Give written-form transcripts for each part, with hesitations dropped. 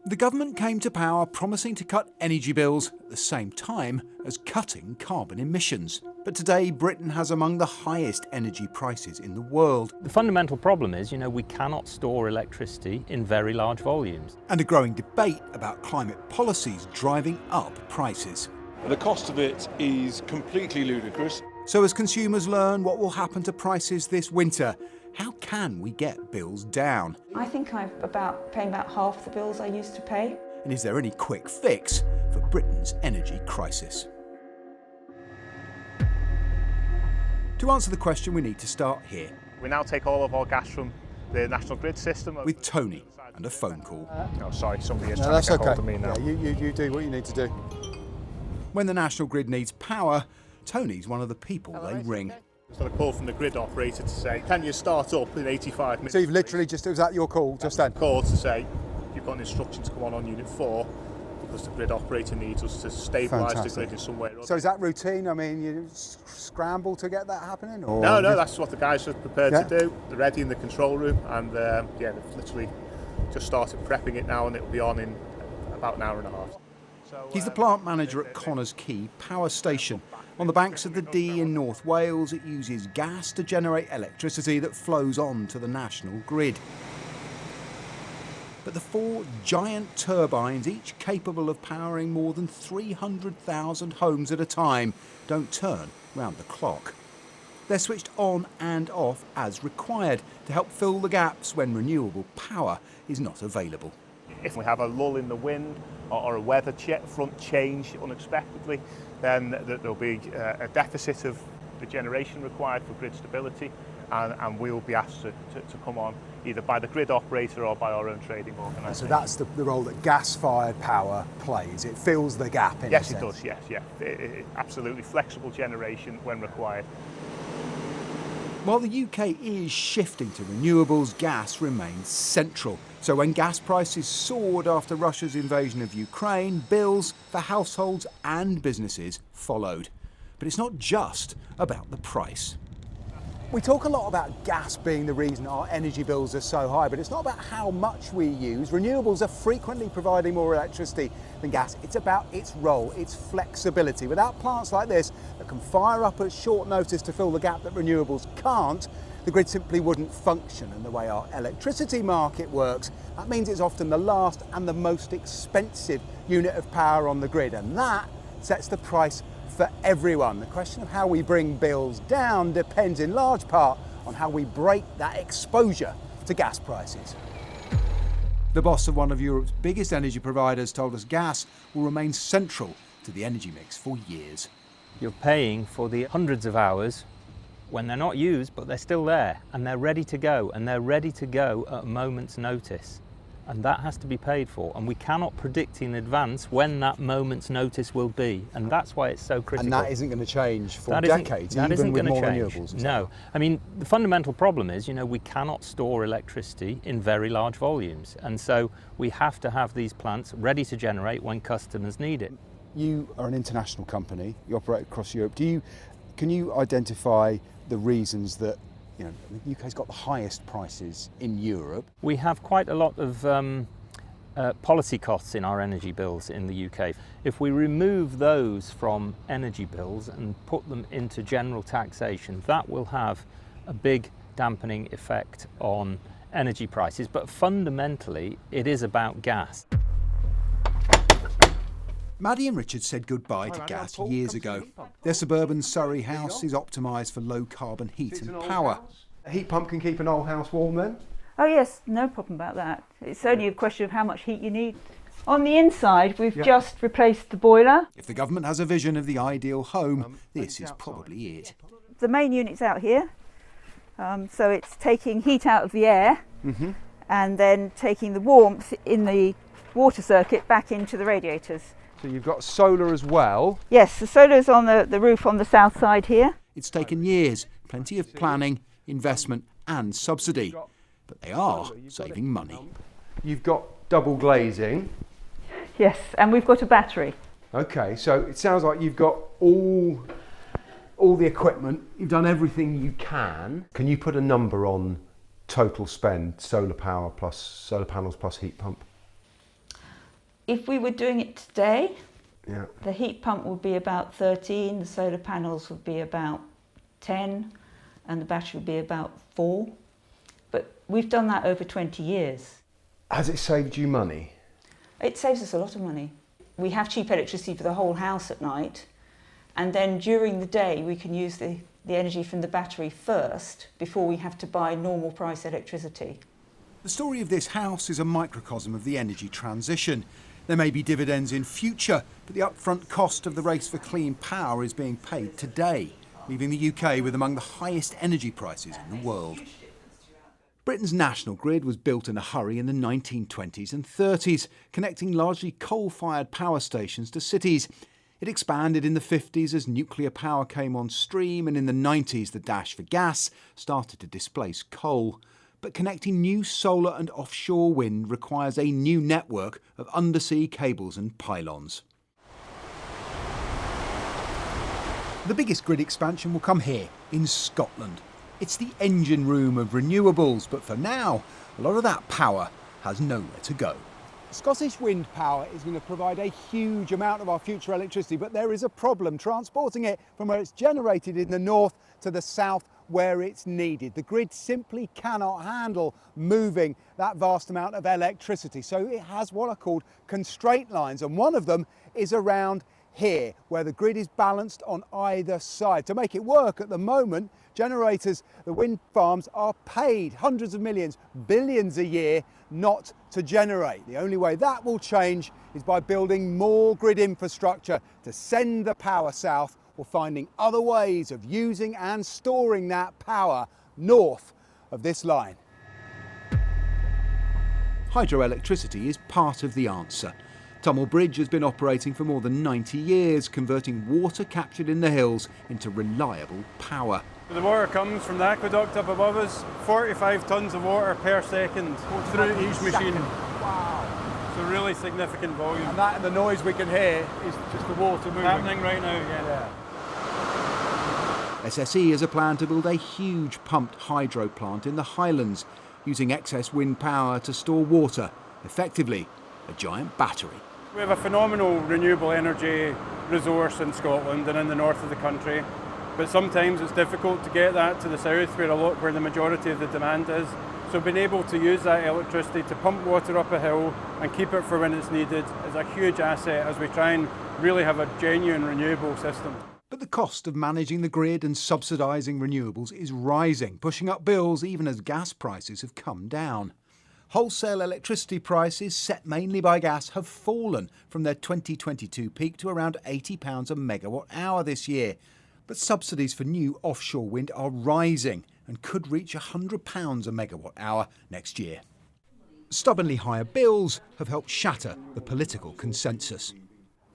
The government came to power promising to cut energy bills at the same time as cutting carbon emissions. But today, Britain has among the highest energy prices in the world. The fundamental problem is, we cannot store electricity in very large volumes. And a growing debate about climate policies driving up prices. The cost of it is completely ludicrous. So as consumers learn what will happen to prices this winter, how can we get bills down? I think I'm paying about half the bills I used to pay. And is there any quick fix for Britain's energy crisis? To answer the question, we need to start here. We now take all of our gas from the national grid system. With Tony and a phone call. Oh, sorry, somebody is trying to get hold of me now. Yeah, you do what you need to do. When the national grid needs power, Tony's one of the people they ring. Just got a call from the grid operator to say, can you start up in 85 minutes? So you've literally was that your call just then? Call to say, you've got an instruction to come on unit 4 because the grid operator needs us to stabilise the grid in some way. So is that routine? I mean, you scramble to get that happening? Or No, that's what the guys are prepared to do. They're ready in the control room and they've literally just started prepping it now and it'll be on in about an hour and a half. He's the plant manager at Connors Quay Power Station. On the banks of the Dee in North Wales, it uses gas to generate electricity that flows on to the national grid. But the 4 giant turbines, each capable of powering more than 300,000 homes at a time, don't turn round the clock. They're switched on and off as required to help fill the gaps when renewable power is not available. If we have a lull in the wind or a weather front change unexpectedly, then there'll be a deficit of the generation required for grid stability, and we'll be asked to come on either by the grid operator or by our own trading organisation. So that's the role that gas-fired power plays. It fills the gap in a sense. Yes, it does, yes. Absolutely flexible generation when required. While the UK is shifting to renewables, gas remains central. So when gas prices soared after Russia's invasion of Ukraine, bills for households and businesses followed. But it's not just about the price. We talk a lot about gas being the reason our energy bills are so high, but it's not about how much we use. Renewables are frequently providing more electricity than gas. It's about its role, its flexibility. Without plants like this that can fire up at short notice to fill the gap that renewables can't, the grid simply wouldn't function. And the way our electricity market works, that means it's often the last and the most expensive unit of power on the grid, and that sets the price for everyone. The question of how we bring bills down depends in large part on how we break that exposure to gas prices. The boss of one of Europe's biggest energy providers told us gas will remain central to the energy mix for years. You're paying for the hundreds of hours when they're not used, but they're still there and they're ready to go, and they're ready to go at a moment's notice. And that has to be paid for, and we cannot predict in advance when that moment's notice will be, and that's why it's so critical. And that isn't going to change for decades, even with more renewables. No, I mean, the fundamental problem is, we cannot store electricity in very large volumes, and so we have to have these plants ready to generate when customers need it. You are an international company, you operate across Europe. Can you identify the reasons that the UK's got the highest prices in Europe? We have quite a lot of policy costs in our energy bills in the UK. If we remove those from energy bills and put them into general taxation, that will have a big dampening effect on energy prices. But fundamentally, it is about gas. Maddie and Richard said goodbye to gas years ago. Their suburban Surrey house is optimised for low-carbon heat and power. A heat pump can keep an old house warm then? Oh yes, no problem about that. It's only a question of how much heat you need. On the inside, we've just replaced the boiler. If the government has a vision of the ideal home, this is probably it. The main unit's out here, so it's taking heat out of the air and then taking the warmth in the water circuit back into the radiators. So you've got solar as well? Yes, the solar's on the roof on the south side here. It's taken years, plenty of planning, investment and subsidy, but they are saving money. You've got double glazing. Yes, and we've got a battery. Okay, so it sounds like you've got all the equipment, you've done everything you can. Can you put a number on total spend, solar power plus solar panels plus heat pump? If we were doing it today, Yeah. the heat pump would be about 13, the solar panels would be about 10, and the battery would be about 4. But we've done that over 20 years. Has it saved you money? It saves us a lot of money. We have cheap electricity for the whole house at night, and then during the day we can use the energy from the battery first before we have to buy normal price electricity. The story of this house is a microcosm of the energy transition. There may be dividends in future, but the upfront cost of the race for clean power is being paid today, leaving the UK with among the highest energy prices in the world. Britain's national grid was built in a hurry in the 1920s and 30s, connecting largely coal-fired power stations to cities. It expanded in the 50s as nuclear power came on stream, and in the 90s the dash for gas started to displace coal. But connecting new solar and offshore wind requires a new network of undersea cables and pylons. The biggest grid expansion will come here, in Scotland. It's the engine room of renewables, but for now, a lot of that power has nowhere to go. Scottish wind power is going to provide a huge amount of our future electricity, but there is a problem transporting it from where it's generated in the north to the south where it's needed. The grid simply cannot handle moving that vast amount of electricity, so it has what are called constraint lines, and one of them is around here, where the grid is balanced on either side. To make it work at the moment, generators, the wind farms, are paid hundreds of millions, billions a year not to generate. The only way that will change is by building more grid infrastructure to send the power south, or finding other ways of using and storing that power north of this line. Hydroelectricity is part of the answer. Tummel Bridge has been operating for more than 90 years, converting water captured in the hills into reliable power. The water comes from the aqueduct up above us, 45 tonnes of water per second through each machine. Wow. It's a really significant volume. And that and the noise we can hear is just the water moving. Happening right now, yeah. SSE has a plan to build a huge pumped hydro plant in the Highlands, using excess wind power to store water, effectively a giant battery. We have a phenomenal renewable energy resource in Scotland and in the north of the country, but sometimes it's difficult to get that to the south where the majority of the demand is. So being able to use that electricity to pump water up a hill and keep it for when it's needed is a huge asset as we try and really have a genuine renewable system. But the cost of managing the grid and subsidising renewables is rising, pushing up bills even as gas prices have come down. Wholesale electricity prices, set mainly by gas, have fallen from their 2022 peak to around £80 a megawatt hour this year. But subsidies for new offshore wind are rising and could reach £100 a megawatt hour next year. Stubbornly higher bills have helped shatter the political consensus.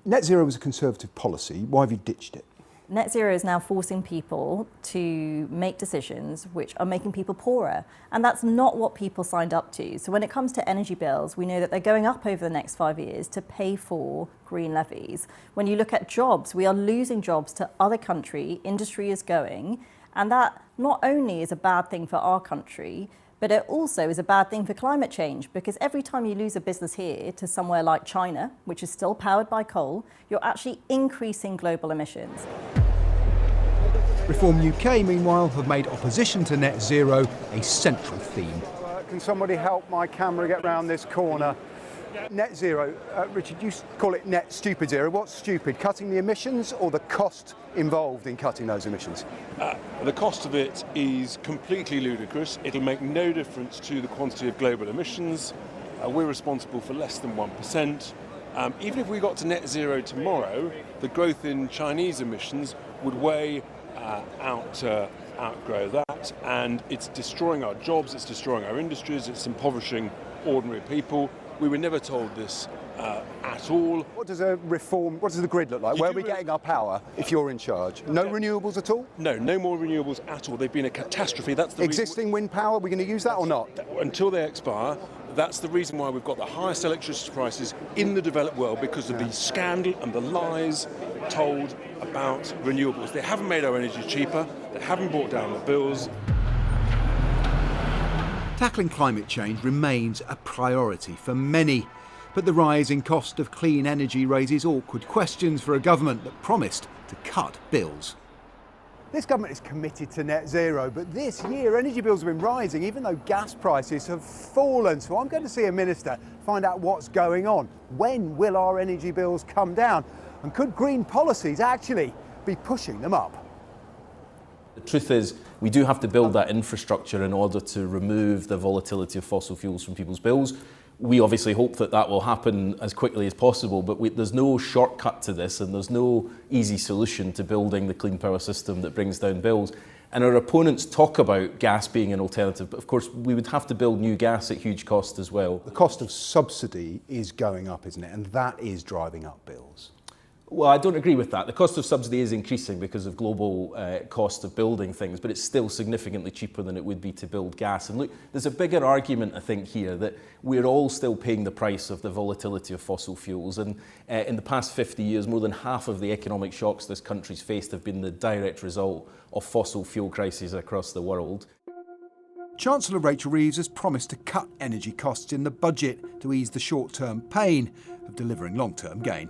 Net zero was a Conservative policy. Why have you ditched it? Net zero is now forcing people to make decisions which are making people poorer, and that's not what people signed up to. So when it comes to energy bills, we know that they're going up over the next 5 years to pay for green levies. When you look at jobs, we are losing jobs to other countries, industry is going, and that not only is a bad thing for our country, but it also is a bad thing for climate change, because every time you lose a business here to somewhere like China, which is still powered by coal, you're actually increasing global emissions. Reform UK, meanwhile, have made opposition to net zero a central theme. Can somebody help my camera get round this corner? Net zero, Richard, you call it net stupid zero. What's stupid, cutting the emissions or the cost involved in cutting those emissions? The cost of it is completely ludicrous. It'll make no difference to the quantity of global emissions. We're responsible for less than 1%. Even if we got to net zero tomorrow, the growth in Chinese emissions would way outgrow that, and it's destroying our jobs, it's destroying our industries, it's impoverishing ordinary people. We were never told this at all. What does the grid look like? Where are we getting our power if you're in charge? No renewables at all? No more renewables at all. They've been a catastrophe. That's the existing wind power, are we going to use that or not? Until they expire. That's the reason why we've got the highest electricity prices in the developed world, because of the scandal and the lies told about renewables. They haven't made our energy cheaper, they haven't brought down the bills. Tackling climate change remains a priority for many, But the rising cost of clean energy raises awkward questions for a government that promised to cut bills. This government is committed to net zero, but this year energy bills have been rising even though gas prices have fallen. So I'm going to see a minister, find out what's going on. When will our energy bills come down? And could green policies actually be pushing them up? The truth is, we do have to build that infrastructure in order to remove the volatility of fossil fuels from people's bills. We obviously hope that that will happen as quickly as possible, but there's no shortcut to this and there's no easy solution to building the clean power system that brings down bills. And our opponents talk about gas being an alternative, but of course we would have to build new gas at huge cost as well. The cost of subsidy is going up, isn't it? And that is driving up bills. Well, I don't agree with that. The cost of subsidy is increasing because of global cost of building things, but it's still significantly cheaper than it would be to build gas. And look, there's a bigger argument, I think, here that we're all still paying the price of the volatility of fossil fuels. And in the past 50 years, more than half of the economic shocks this country's faced have been the direct result of fossil fuel crises across the world. Chancellor Rachel Reeves has promised to cut energy costs in the budget to ease the short-term pain of delivering long-term gain.